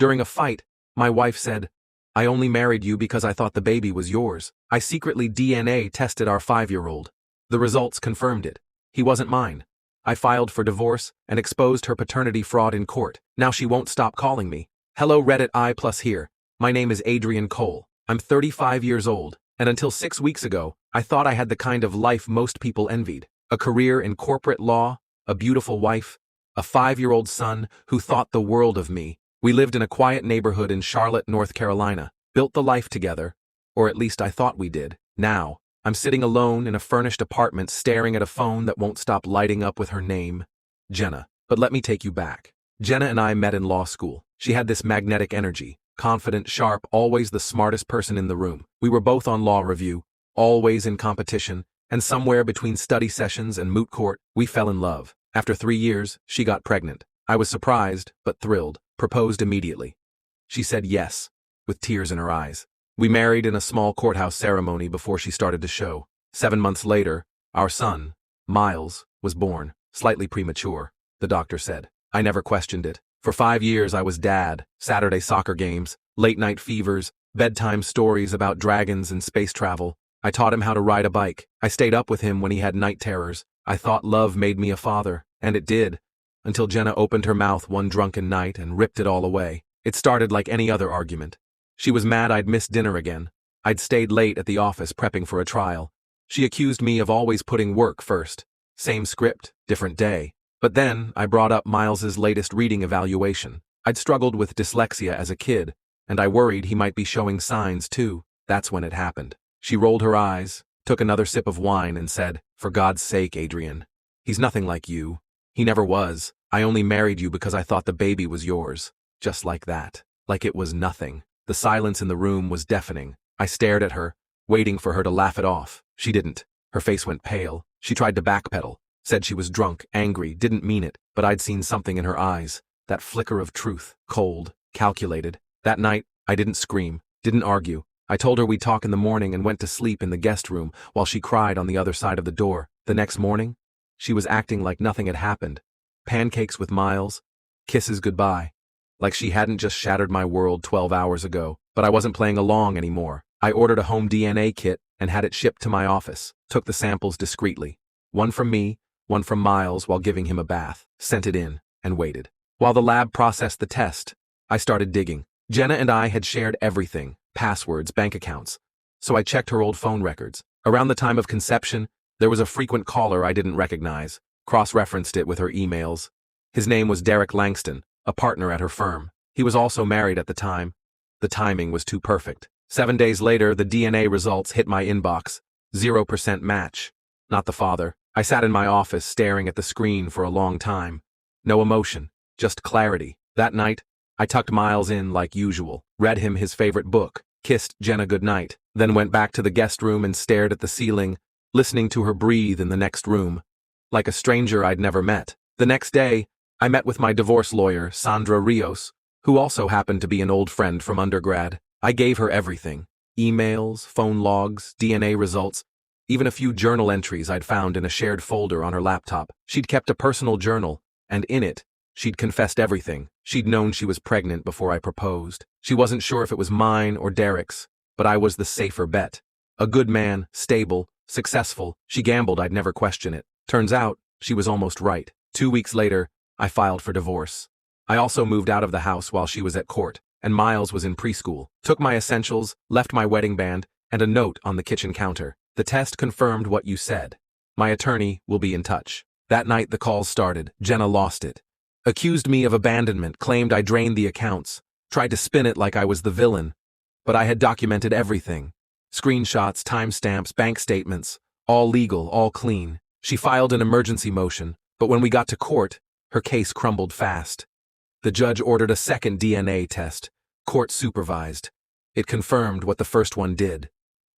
During a fight, my wife said, "I only married you because I thought the baby was yours." I secretly DNA tested our 5-year-old. The results confirmed it. He wasn't mine. I filed for divorce and exposed her paternity fraud in court. Now she won't stop calling me. Hello Reddit I+ here. My name is Adrian Cole. I'm 35 years old, and until 6 weeks ago, I thought I had the kind of life most people envied. A career in corporate law, a beautiful wife, a 5-year-old son who thought the world of me. We lived in a quiet neighborhood in Charlotte, North Carolina, built the life together, or at least I thought we did. Now, I'm sitting alone in a furnished apartment staring at a phone that won't stop lighting up with her name, Jenna. But let me take you back. Jenna and I met in law school. She had this magnetic energy, confident, sharp, always the smartest person in the room. We were both on law review, always in competition, and somewhere between study sessions and moot court, we fell in love. After 3 years, she got pregnant. I was surprised, but thrilled, proposed immediately. She said yes, with tears in her eyes. We married in a small courthouse ceremony before she started to show. 7 months later, our son, Miles, was born, slightly premature, the doctor said. I never questioned it. For 5 years I was dad, Saturday soccer games, late-night fevers, bedtime stories about dragons and space travel. I taught him how to ride a bike. I stayed up with him when he had night terrors. I thought love made me a father, and it did, until Jenna opened her mouth one drunken night and ripped it all away. It started like any other argument. She was mad I'd missed dinner again. I'd stayed late at the office prepping for a trial. She accused me of always putting work first. Same script, different day. But then I brought up Miles's latest reading evaluation. I'd struggled with dyslexia as a kid, and I worried he might be showing signs too. That's when it happened. She rolled her eyes, took another sip of wine and said, "For God's sake, Adrian. He's nothing like you. He never was. I only married you because I thought the baby was yours." Just like that. Like it was nothing. The silence in the room was deafening. I stared at her, waiting for her to laugh it off. She didn't. Her face went pale. She tried to backpedal, said she was drunk, angry, didn't mean it, but I'd seen something in her eyes. That flicker of truth, cold, calculated. That night, I didn't scream, didn't argue. I told her we'd talk in the morning and went to sleep in the guest room while she cried on the other side of the door. The next morning, she was acting like nothing had happened. Pancakes with Miles, kisses goodbye. Like she hadn't just shattered my world 12 hours ago, but I wasn't playing along anymore. I ordered a home DNA kit and had it shipped to my office, took the samples discreetly. One from me, one from Miles while giving him a bath, sent it in, and waited. While the lab processed the test, I started digging. Jenna and I had shared everything, passwords, bank accounts. So I checked her old phone records. Around the time of conception, there was a frequent caller I didn't recognize, cross-referenced it with her emails. His name was Derek Langston, a partner at her firm. He was also married at the time. The timing was too perfect. 7 days later, the DNA results hit my inbox. 0% match. Not the father. I sat in my office staring at the screen for a long time. No emotion, just clarity. That night, I tucked Miles in like usual, read him his favorite book, kissed Jenna goodnight, then went back to the guest room and stared at the ceiling, listening to her breathe in the next room. Like a stranger I'd never met. The next day, I met with my divorce lawyer, Sandra Rios, who also happened to be an old friend from undergrad. I gave her everything. Emails, phone logs, DNA results, even a few journal entries I'd found in a shared folder on her laptop. She'd kept a personal journal, and in it, she'd confessed everything. She'd known she was pregnant before I proposed. She wasn't sure if it was mine or Derek's, but I was the safer bet. A good man, stable, successful. She gambled I'd never question it. Turns out, she was almost right. 2 weeks later, I filed for divorce. I also moved out of the house while she was at court, and Miles was in preschool. Took my essentials, left my wedding band, and a note on the kitchen counter. The test confirmed what you said. My attorney will be in touch. That night the calls started. Jenna lost it. Accused me of abandonment, claimed I drained the accounts, tried to spin it like I was the villain. But I had documented everything. Screenshots, timestamps, bank statements, all legal, all clean. She filed an emergency motion, but when we got to court, her case crumbled fast. The judge ordered a second DNA test, court supervised. It confirmed what the first one did.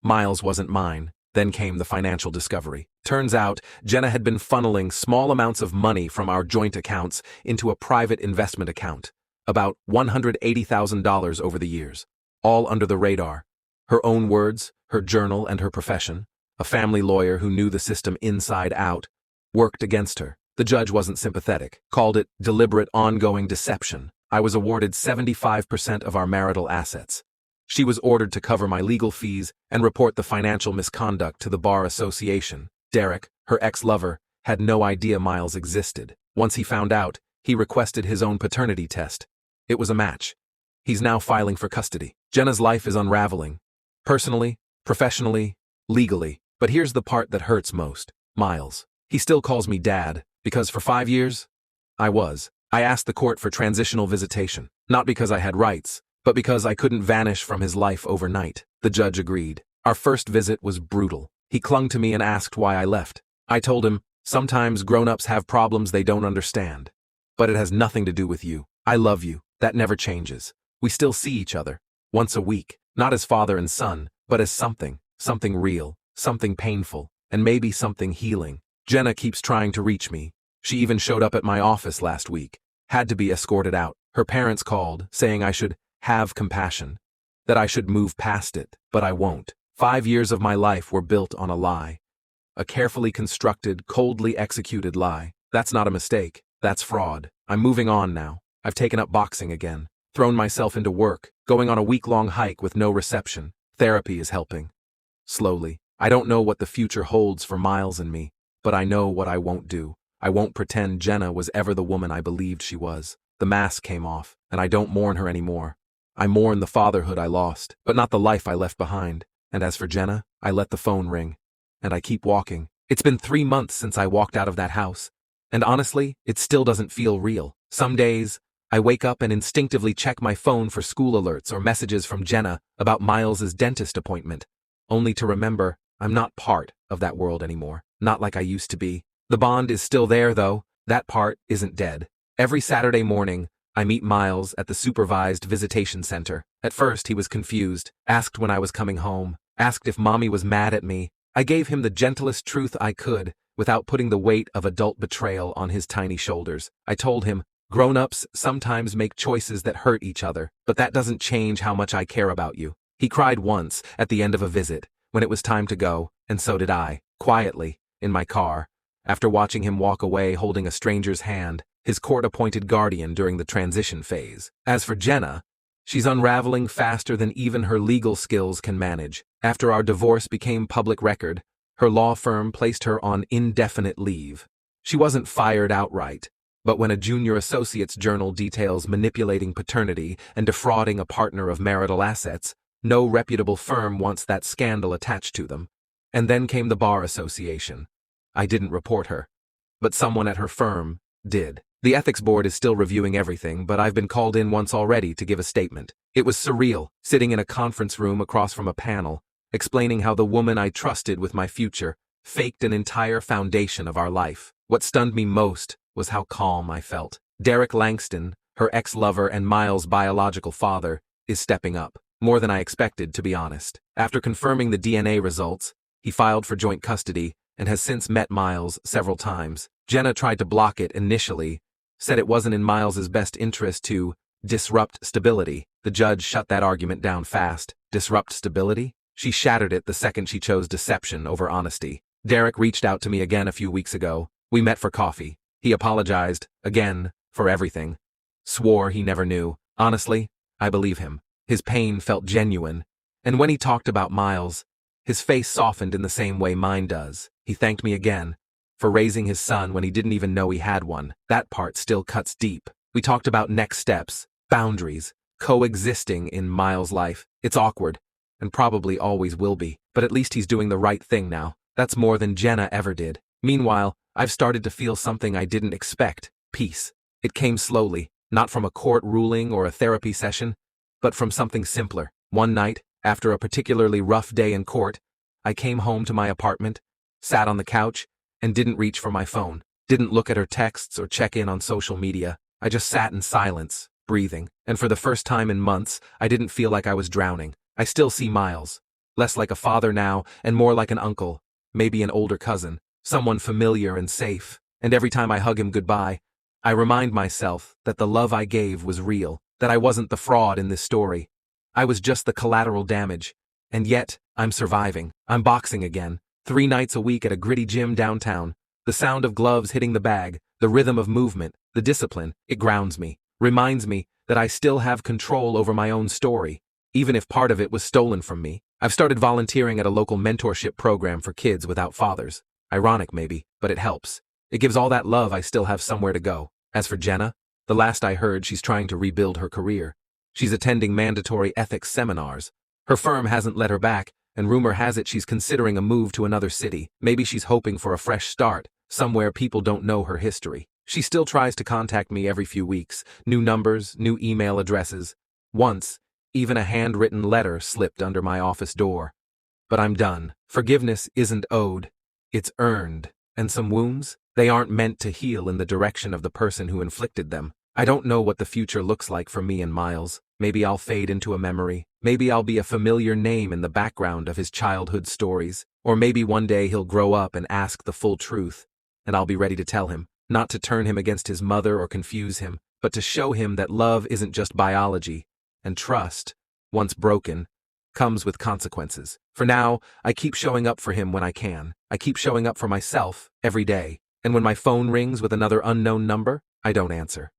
Miles wasn't mine. Then came the financial discovery. Turns out, Jenna had been funneling small amounts of money from our joint accounts into a private investment account, about $180,000 over the years, all under the radar. Her own words, her journal, and her profession, a family lawyer who knew the system inside out, worked against her. The judge wasn't sympathetic, called it deliberate ongoing deception. I was awarded 75% of our marital assets. She was ordered to cover my legal fees and report the financial misconduct to the Bar Association. Derek, her ex-lover, had no idea Miles existed. Once he found out, he requested his own paternity test. It was a match. He's now filing for custody. Jenna's life is unraveling. Personally, professionally, legally. But here's the part that hurts most. Miles. He still calls me Dad, because for 5 years, I asked the court for transitional visitation, not because I had rights, but because I couldn't vanish from his life overnight. The judge agreed. Our first visit was brutal. He clung to me and asked why I left. I told him, sometimes grown-ups have problems they don't understand. But it has nothing to do with you. I love you. That never changes. We still see each other. Once a week. Not as father and son, but as something real, something painful, and maybe something healing. Jenna keeps trying to reach me. She even showed up at my office last week. Had to be escorted out. Her parents called, saying I should have compassion, that I should move past it, but I won't. 5 years of my life were built on a lie. A carefully constructed, coldly executed lie. That's not a mistake. That's fraud. I'm moving on now. I've taken up boxing again. Thrown myself into work, going on a week-long hike with no reception. Therapy is helping. Slowly. I don't know what the future holds for Miles and me, but I know what I won't do. I won't pretend Jenna was ever the woman I believed she was. The mask came off, and I don't mourn her anymore. I mourn the fatherhood I lost, but not the life I left behind. And as for Jenna, I let the phone ring. And I keep walking. It's been 3 months since I walked out of that house. And honestly, it still doesn't feel real. Some days, I wake up and instinctively check my phone for school alerts or messages from Jenna about Miles's dentist appointment, only to remember I'm not part of that world anymore, not like I used to be. The bond is still there, though. That part isn't dead. Every Saturday morning, I meet Miles at the supervised visitation center. At first, he was confused, asked when I was coming home, asked if Mommy was mad at me. I gave him the gentlest truth I could, without putting the weight of adult betrayal on his tiny shoulders. I told him, grown-ups sometimes make choices that hurt each other, but that doesn't change how much I care about you. He cried once, at the end of a visit, when it was time to go, and so did I, quietly, in my car, after watching him walk away holding a stranger's hand, his court-appointed guardian during the transition phase. As for Jenna, she's unraveling faster than even her legal skills can manage. After our divorce became public record, her law firm placed her on indefinite leave. She wasn't fired outright, but when a junior associate's journal details manipulating paternity and defrauding a partner of marital assets, no reputable firm wants that scandal attached to them. And then came the Bar Association. I didn't report her, but someone at her firm did. The ethics board is still reviewing everything, but I've been called in once already to give a statement. It was surreal, sitting in a conference room across from a panel, explaining how the woman I trusted with my future faked an entire foundation of our life. What stunned me most was how calm I felt. Derek Langston, her ex-lover and Miles' biological father, is stepping up. More than I expected, to be honest. After confirming the DNA results, he filed for joint custody and has since met Miles several times. Jenna tried to block it initially, said it wasn't in Miles's best interest to disrupt stability. The judge shut that argument down fast. Disrupt stability? She shattered it the second she chose deception over honesty. Derek reached out to me again a few weeks ago. We met for coffee. He apologized, again, for everything. Swore he never knew. Honestly, I believe him. His pain felt genuine. And when he talked about Miles, his face softened in the same way mine does. He thanked me again for raising his son when he didn't even know he had one. That part still cuts deep. We talked about next steps, boundaries, coexisting in Miles' life. It's awkward, and probably always will be, but at least he's doing the right thing now. That's more than Jenna ever did. Meanwhile, I've started to feel something I didn't expect. Peace. It came slowly, not from a court ruling or a therapy session, but from something simpler. One night, after a particularly rough day in court, I came home to my apartment, sat on the couch, and didn't reach for my phone. Didn't look at her texts or check in on social media. I just sat in silence, breathing, and for the first time in months, I didn't feel like I was drowning. I still see Miles. Less like a father now, and more like an uncle, maybe an older cousin, someone familiar and safe. And every time I hug him goodbye, I remind myself that the love I gave was real, that I wasn't the fraud in this story. I was just the collateral damage. And yet, I'm surviving. I'm boxing again, 3 nights a week at a gritty gym downtown. The sound of gloves hitting the bag, the rhythm of movement, the discipline, it grounds me, reminds me that that I still have control over my own story, even if part of it was stolen from me. I've started volunteering at a local mentorship program for kids without fathers. Ironic maybe, but it helps. It gives all that love I still have somewhere to go. As for Jenna, the last I heard, she's trying to rebuild her career. She's attending mandatory ethics seminars. Her firm hasn't let her back, and rumor has it she's considering a move to another city. Maybe she's hoping for a fresh start, somewhere people don't know her history. She still tries to contact me every few weeks, new numbers, new email addresses. Once, even a handwritten letter slipped under my office door. But I'm done. Forgiveness isn't owed, it's earned. And some wounds? They aren't meant to heal in the direction of the person who inflicted them. I don't know what the future looks like for me and Miles. Maybe I'll fade into a memory. Maybe I'll be a familiar name in the background of his childhood stories. Or maybe one day he'll grow up and ask the full truth, and I'll be ready to tell him, not to turn him against his mother or confuse him, but to show him that love isn't just biology, and trust, once broken, comes with consequences. For now, I keep showing up for him when I can. I keep showing up for myself every day. And when my phone rings with another unknown number, I don't answer.